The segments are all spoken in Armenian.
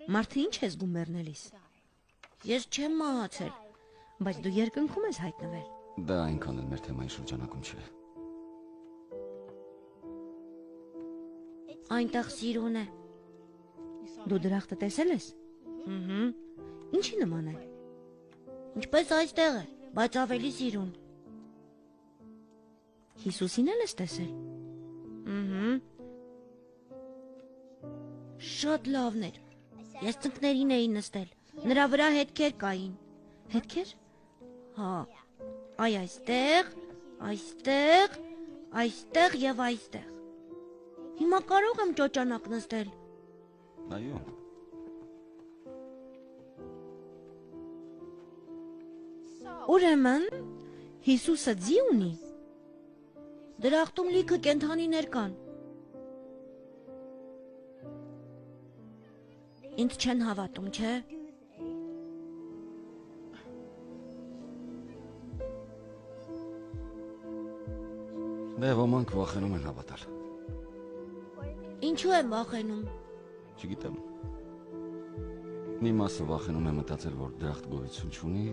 Մարդը ինչ ես զգում մեռնելիս։ Ես չեմ մահացել, բայց դու երկնքում ես հայտնվել։ Դա այնքան էլ մեր թեմայի շրջանակում չէ։ Այնտեղ սիրուն է։ Դու դրախտը տեսել ես։ Ինչի նման է։ Ինչպես այստեղ է, բայց ավելի սիրուն։ Հիսուսին էլ ես տեսել։ Շատ լավն էր։ Ես ծնկներին էի նստել, նրա վրա հետքեր կային։ Հետքեր։ Հա, այստեղ, այստեղ, այստեղ եւ այստեղ։ Հիմա կարող եմ ճոճանակ նստել։ Այո։ Ուրեմն Հիսուսը ձի ունի։ Դրախտում լիքը կենդանիներ կան։ Ինձ չեն հավատում, չէ՞։ Դե ոմանք վախենում են հավատալ։ Ինչու եմ վախենում։ Չգիտեմ։ Մի մասը վախենում է մտածել, որ դրախտ գոյություն չունի,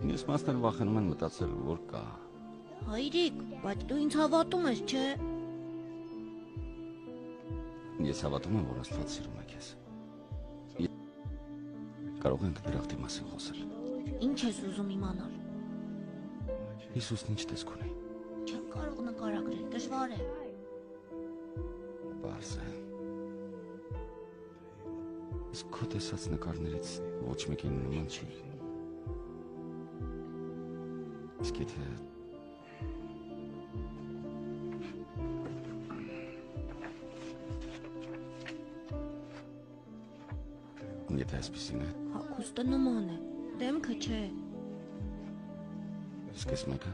մյուս մասն էլ վախենում են մտածել, որ կա։ Հայրիկ, բայց դու ինձ հավատում ես, չէ՞։ Ես հավատում եմ, որ Աստված սիրում է քեզ։ Կարող ենք դրախտի մասին խոսել։ Ինչ ես ուզում իմանալ։ Հիսուսն ինչ տեսք ունի։ Չեմ կարող նկարագրել, դժվար է։ Պարզ է։ Իսկ քո տեսած նկարներից ոչ մեկին նման չի։ Իսկ եթե Եթե այսպիսին է։ Հագուստը նման է, դեմքը չէ։ Իսկ ես մեկը։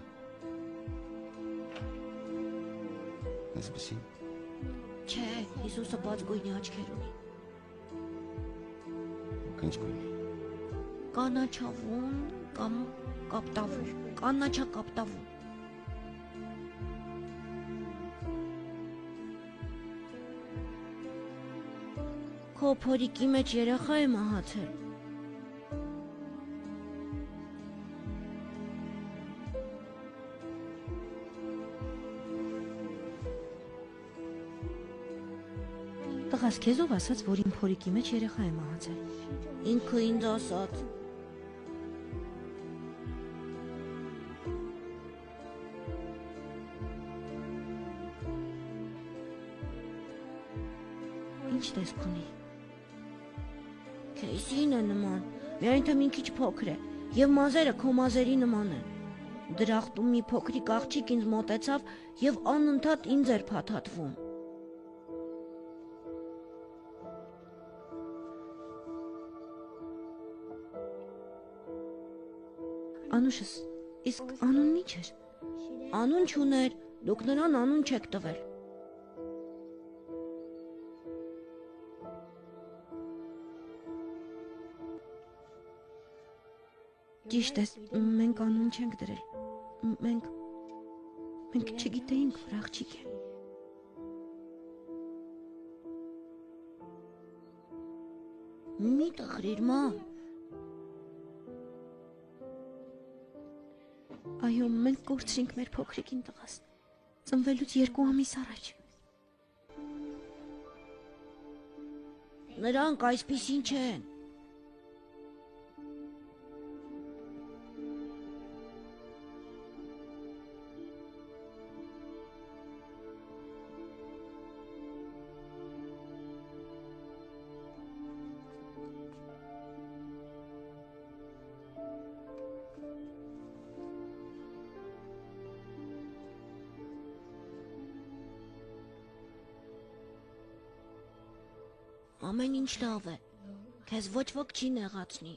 Այսպիսին։ Չէ, Հիսուսը բաց գույնի աչքեր ունի։ Ինչ գույնի։ Կանաչավուն կամ կապտավուն, կանաչակապտավուն։ Քո փորիկի մեջ երեխա է մահացել։ Տղաս քեզ ով ասաց, որ իմ փորիկի մեջ երեխա է մահացել։ Ինքը ինձ ասաց։ Ինչ տեսք ունի։ Քեյսին է նման, միայն թե մի քիչ փոքր է, եւ մազերը քո մազերի նման են։ Դրախտում մի փոքրիկ աղջիկ ինձ մոտեցավ եւ անընդհատ ինձ էր փաթաթվում։ Անուշս, իսկ անունն ի՞նչ էր։ Անուն չուներ, դուք նրան անուն չեք տվել։ Ճիշտ ես, մենք անուն չենք դրել, մենք չգիտեինք, որ աղջիկ է։ Մի տխրիր, մամ։ Այո, մենք կորցրինք մեր փոքրիկին տղաս, ծնվելուց 2 ամիս առաջ։ Նրանք այսպիսին չեն։ Ամեն ինչ լավ է, քեզ ոչ ոք չի նեղացնի։